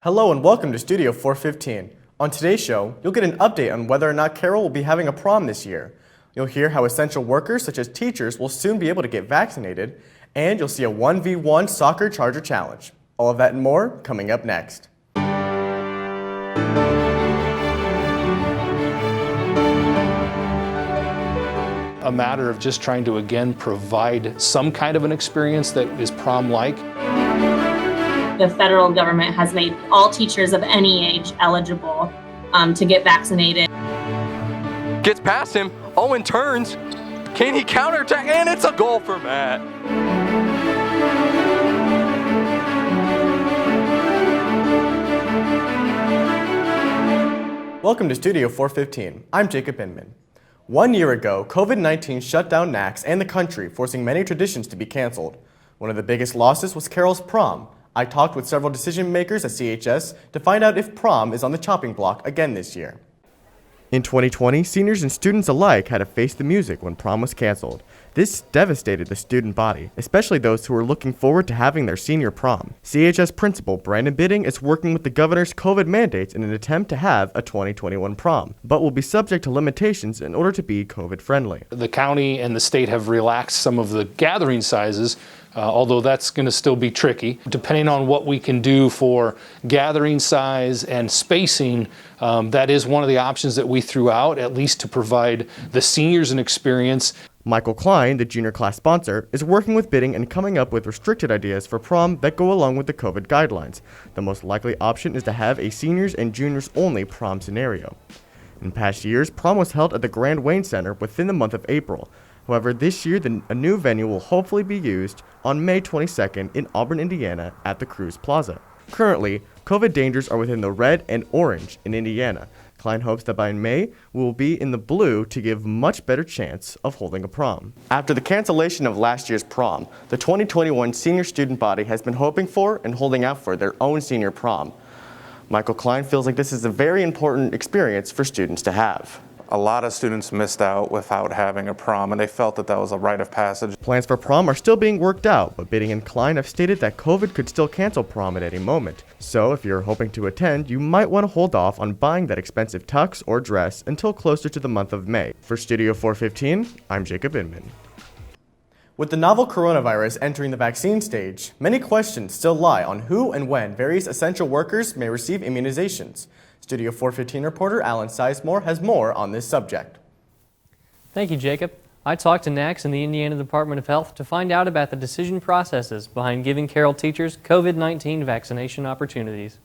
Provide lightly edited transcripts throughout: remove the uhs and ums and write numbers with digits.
Hello and welcome to Studio 415. On today's show, you'll get an update on whether or not Carroll will be having a prom this year. You'll hear how essential workers such as teachers will soon be able to get vaccinated, and you'll see a 1v1 soccer charger challenge. All of that and more coming up next. A matter of just trying to again provide some kind of an experience that is prom-like. The federal government has made all teachers of any age eligible to get vaccinated. Gets past him, Owen turns, can he counterattack? And it's a goal for Matt. Welcome to Studio 415. I'm Jacob Inman. 1 year ago, COVID-19 shut down NACS and the country, forcing many traditions to be canceled. One of the biggest losses was Carroll's prom. I talked with several decision makers at CHS to find out if prom is on the chopping block again this year. In 2020, seniors and students alike had to face the music when prom was canceled. This devastated the student body, especially those who were looking forward to having their senior prom. CHS Principal Brandon Bidding is working with the governor's COVID mandates in an attempt to have a 2021 prom, but will be subject to limitations in order to be COVID friendly. The county and the state have relaxed some of the gathering sizes, although that's going to still be tricky. Depending on what we can do for gathering size and spacing, that is one of the options that we threw out, at least to provide the seniors an experience. Michael Klein, the junior class sponsor, is working with Bidding and coming up with restricted ideas for prom that go along with the COVID guidelines. The most likely option is to have a seniors and juniors only prom scenario. In past years, prom was held at the Grand Wayne Center within the month of April. However, this year, a new venue will hopefully be used on May 22nd in Auburn, Indiana at the Cruz Plaza. Currently, COVID dangers are within the red and orange in Indiana. Klein hopes that by May, we will be in the blue to give much better chance of holding a prom. After the cancellation of last year's prom, the 2021 senior student body has been hoping for and holding out for their own senior prom. Michael Klein feels like this is a very important experience for students to have. A lot of students missed out without having a prom, and they felt that that was a rite of passage. Plans for prom are still being worked out, but Bidding and Klein have stated that COVID could still cancel prom at any moment. So if you're hoping to attend, you might want to hold off on buying that expensive tux or dress until closer to the month of May. For Studio 415, I'm Jacob Inman. With the novel coronavirus entering the vaccine stage, many questions still lie on who and when various essential workers may receive immunizations. Studio 415 reporter Alan Sizemore has more on this subject. Thank you, Jacob. I talked to NACS and the Indiana Department of Health to find out about the decision processes behind giving Carroll teachers COVID-19 vaccination opportunities.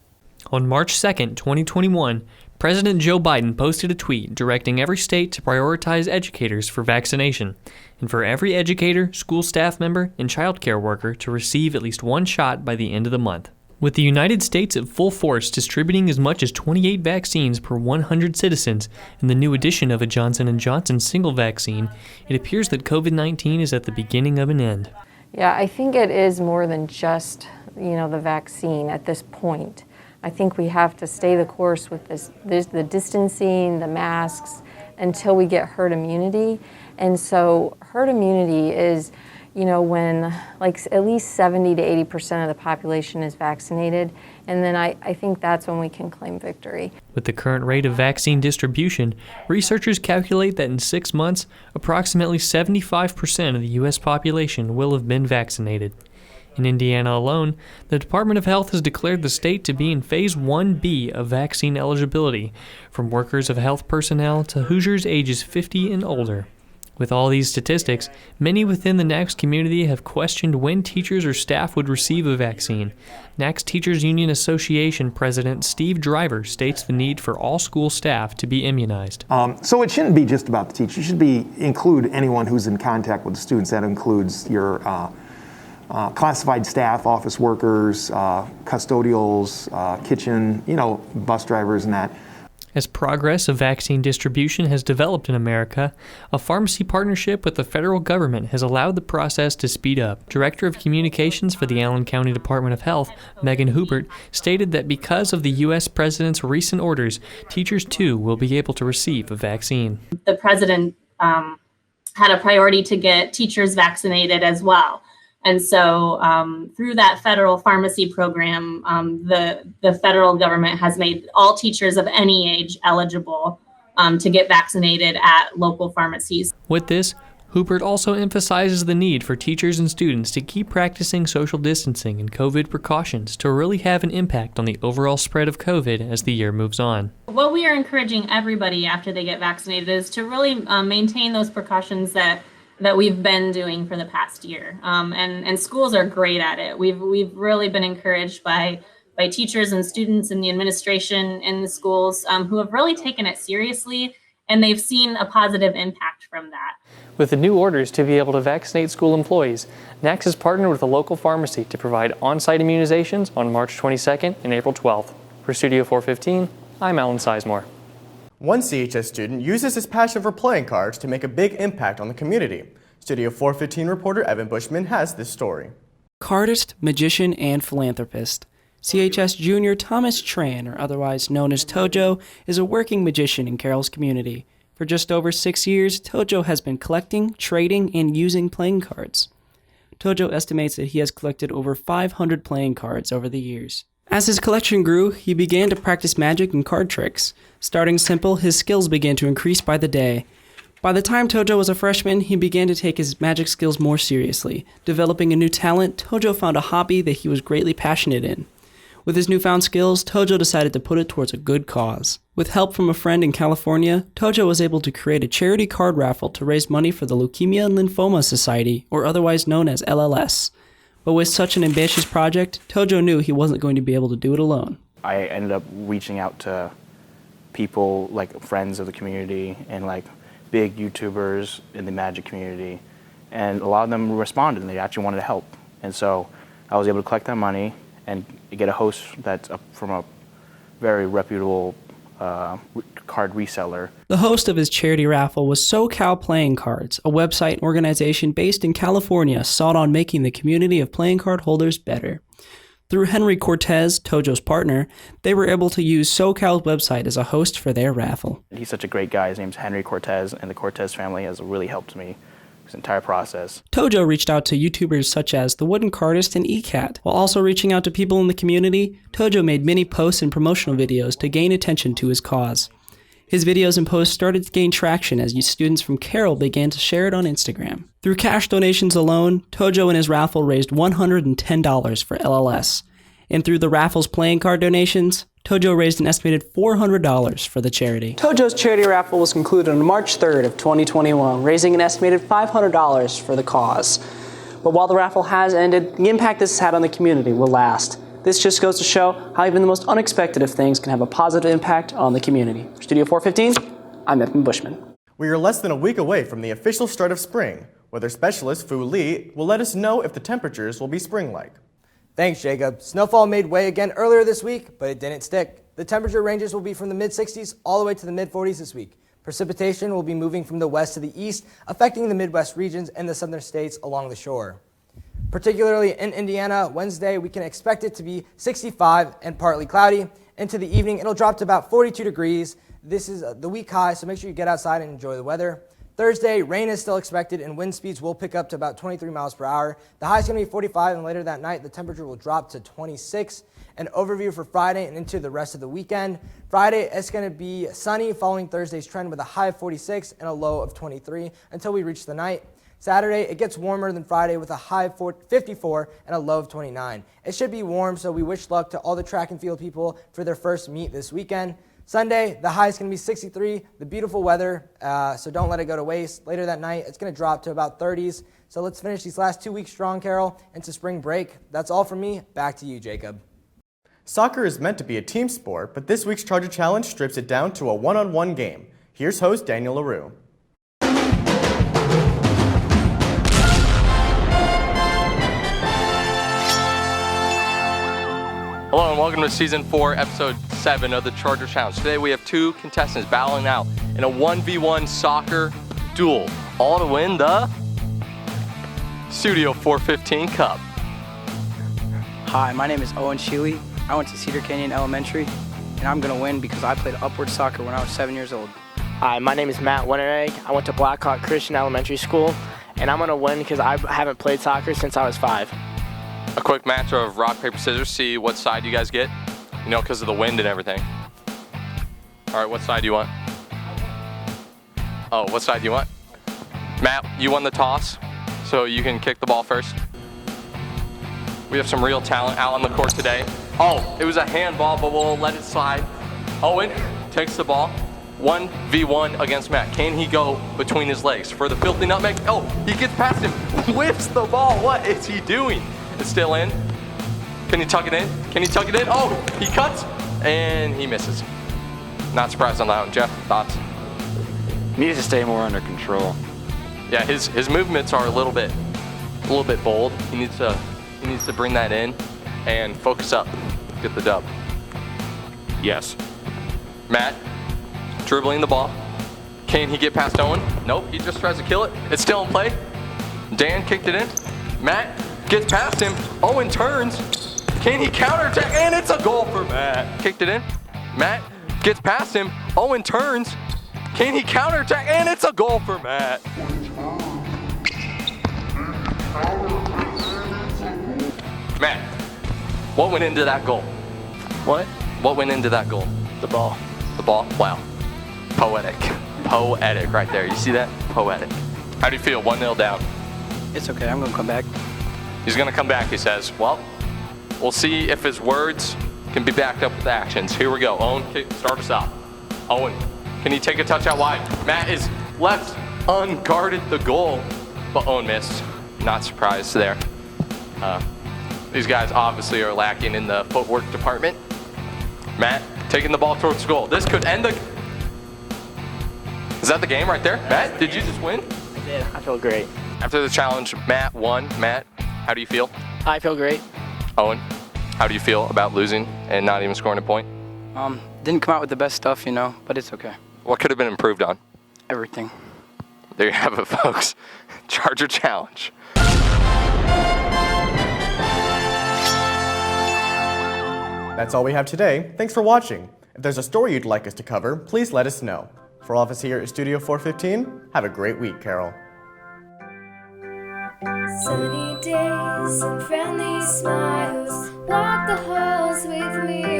On March 2nd, 2021, President Joe Biden posted a tweet directing every state to prioritize educators for vaccination, and for every educator, school staff member, and child care worker to receive at least one shot by the end of the month. With the United States at full force distributing as much as 28 vaccines per 100 citizens and the new addition of a Johnson & Johnson single vaccine, it appears that COVID-19 is at the beginning of an end. Yeah, I think it is more than just, the vaccine at this point. I think we have to stay the course with the distancing, the masks, until we get herd immunity. And so herd immunity is when at least 70 to 80% of the population is vaccinated, and then I think that's when we can claim victory. With the current rate of vaccine distribution, researchers calculate that in 6 months, approximately 75% of the U.S. population will have been vaccinated. In Indiana alone, the Department of Health has declared the state to be in Phase 1B of vaccine eligibility, from workers of health personnel to Hoosiers ages 50 and older. With all these statistics, many within the NACS community have questioned when teachers or staff would receive a vaccine. NACS Teachers Union Association President Steve Driver states the need for all school staff to be immunized. So it shouldn't be just about the teachers. It should include anyone who's in contact with the students. That includes your classified staff, office workers, custodials, kitchen, bus drivers and that. As progress of vaccine distribution has developed in America, a pharmacy partnership with the federal government has allowed the process to speed up. Director of Communications for the Allen County Department of Health, Megan Hubert, stated that because of the U.S. President's recent orders, teachers too will be able to receive a vaccine. The president had a priority to get teachers vaccinated as well. And so through that federal pharmacy program, the federal government has made all teachers of any age eligible to get vaccinated at local pharmacies. With this, Hubert also emphasizes the need for teachers and students to keep practicing social distancing and COVID precautions to really have an impact on the overall spread of COVID as the year moves on. What we are encouraging everybody after they get vaccinated is to really maintain those precautions that we've been doing for the past year. And schools are great at it. We've really been encouraged by teachers and students and the administration in the schools who have really taken it seriously, and they've seen a positive impact from that. With the new orders to be able to vaccinate school employees, NACS has partnered with a local pharmacy to provide on-site immunizations on March 22nd and April 12th. For Studio 415, I'm Alan Sizemore. One CHS student uses his passion for playing cards to make a big impact on the community. Studio 415 reporter Evan Bushman has this story. Cardist, magician, and philanthropist. CHS junior Thomas Tran, or otherwise known as Tojo, is a working magician in Carroll's community. For just over 6 years, Tojo has been collecting, trading, and using playing cards. Tojo estimates that he has collected over 500 playing cards over the years. As his collection grew, he began to practice magic and card tricks. Starting simple, his skills began to increase by the day. By the time Tojo was a freshman, he began to take his magic skills more seriously. Developing a new talent, Tojo found a hobby that he was greatly passionate in. With his newfound skills, Tojo decided to put it towards a good cause. With help from a friend in California, Tojo was able to create a charity card raffle to raise money for the Leukemia and Lymphoma Society, or otherwise known as LLS. But with such an ambitious project, Tojo knew he wasn't going to be able to do it alone. I ended up reaching out to people like friends of the community and like big YouTubers in the magic community, and a lot of them responded and they actually wanted to help. And so I was able to collect that money and get a host that's from a very reputable card reseller. The host of his charity raffle was SoCal Playing Cards, a website and organization based in California sought on making the community of playing card holders better. Through Henry Cortez, Tojo's partner, they were able to use SoCal's website as a host for their raffle. He's such a great guy. His name's Henry Cortez, and the Cortez family has really helped me this entire process. Tojo reached out to YouTubers such as The Wooden Cardist and ECAT. While also reaching out to people in the community, Tojo made many posts and promotional videos to gain attention to his cause. His videos and posts started to gain traction as students from Carroll began to share it on Instagram. Through cash donations alone, Tojo and his raffle raised $110 for LLS. And through the raffle's playing card donations, Tojo raised an estimated $400 for the charity. Tojo's charity raffle was concluded on March 3rd of 2021, raising an estimated $500 for the cause. But while the raffle has ended, the impact this has had on the community will last. This just goes to show how even the most unexpected of things can have a positive impact on the community. For Studio 415, I'm Evan Bushman. We are less than a week away from the official start of spring. Weather specialist Fu Li will let us know if the temperatures will be spring-like. Thanks, Jacob. Snowfall made way again earlier this week, but it didn't stick. The temperature ranges will be from the mid-60s all the way to the mid-40s this week. Precipitation will be moving from the west to the east, affecting the Midwest regions and the southern states along the shore. Particularly in Indiana, Wednesday, we can expect it to be 65 and partly cloudy. Into the evening, it'll drop to about 42 degrees. This is the week high, so make sure you get outside and enjoy the weather. Thursday, rain is still expected and wind speeds will pick up to about 23 miles per hour. The high is going to be 45, and later that night, the temperature will drop to 26. An overview for Friday and into the rest of the weekend. Friday, it's going to be sunny following Thursday's trend with a high of 46 and a low of 23 until we reach the night. Saturday, it gets warmer than Friday with a high of 54 and a low of 29. It should be warm, so we wish luck to all the track and field people for their first meet this weekend. Sunday, the high is going to be 63, the beautiful weather, so don't let it go to waste. Later that night, it's going to drop to about 30s. So let's finish these last 2 weeks strong, Carroll, into spring break. That's all from me. Back to you, Jacob. Soccer is meant to be a team sport, but this week's Charger Challenge strips it down to a one-on-one game. Here's host Daniel LaRue. Hello and welcome to Season 4, Episode 7 of the Charger Challenge. Today we have two contestants battling out in a 1v1 soccer duel, all to win the Studio 415 Cup. Hi, my name is Owen Sheely. I went to Cedar Canyon Elementary, and I'm going to win because I played upward soccer when I was 7 years old. Hi, my name is Matt Winteregg. I went to Blackhawk Christian Elementary School, and I'm going to win because I haven't played soccer since I was 5. A quick match of rock, paper, scissors, see what side you guys get, you know, because of the wind and everything. All right, what side do you want? Oh, what side do you want? Matt, you won the toss, so you can kick the ball first. We have some real talent out on the court today. Oh, it was a handball, but we'll let it slide. Owen takes the ball. 1v1 against Matt. Can he go between his legs for the filthy nutmeg? Oh, he gets past him, whips the ball. What is he doing? It's still in. Can he tuck it in? Can he tuck it in? Oh, he cuts and he misses. Not surprised on that one. Jeff, thoughts? Needs to stay more under control. Yeah, his movements are a little bit bold. He needs to bring that in and focus up. Get the dub. Yes. Matt, dribbling the ball. Can he get past Owen? Nope, he just tries to kill it. It's still in play. Dan kicked it in. Matt gets past him. Owen turns. Can he counterattack? And it's a goal for Matt. Kicked it in. Matt gets past him. Owen turns. Can he counterattack? And it's a goal for Matt. Matt, what went into that goal? What? What went into that goal? The ball. The ball? Wow. Poetic. Poetic right there. You see that? Poetic. How do you feel? 1-0 down. It's okay. I'm going to come back. He's going to come back, he says. Well, we'll see if his words can be backed up with actions. Here we go. Owen, start us out. Owen, can he take a touch out wide? Matt is left unguarded the goal, but Owen missed. Not surprised there. These guys obviously are lacking in the footwork department. Matt taking the ball towards goal. This could end the... Is that the game right there? Matt, did you just win? I did. I feel great. After the challenge, Matt won. Matt, how do you feel? I feel great. Owen, how do you feel about losing and not even scoring a point? Didn't come out with the best stuff, you know, but it's okay. What could have been improved on? Everything. There you have it, folks. Charger Challenge. That's all we have today. Thanks for watching. If there's a story you'd like us to cover, please let us know. For all of us here at Studio 415, have a great week, Carroll. Sunny days and friendly smiles, walk the halls with me.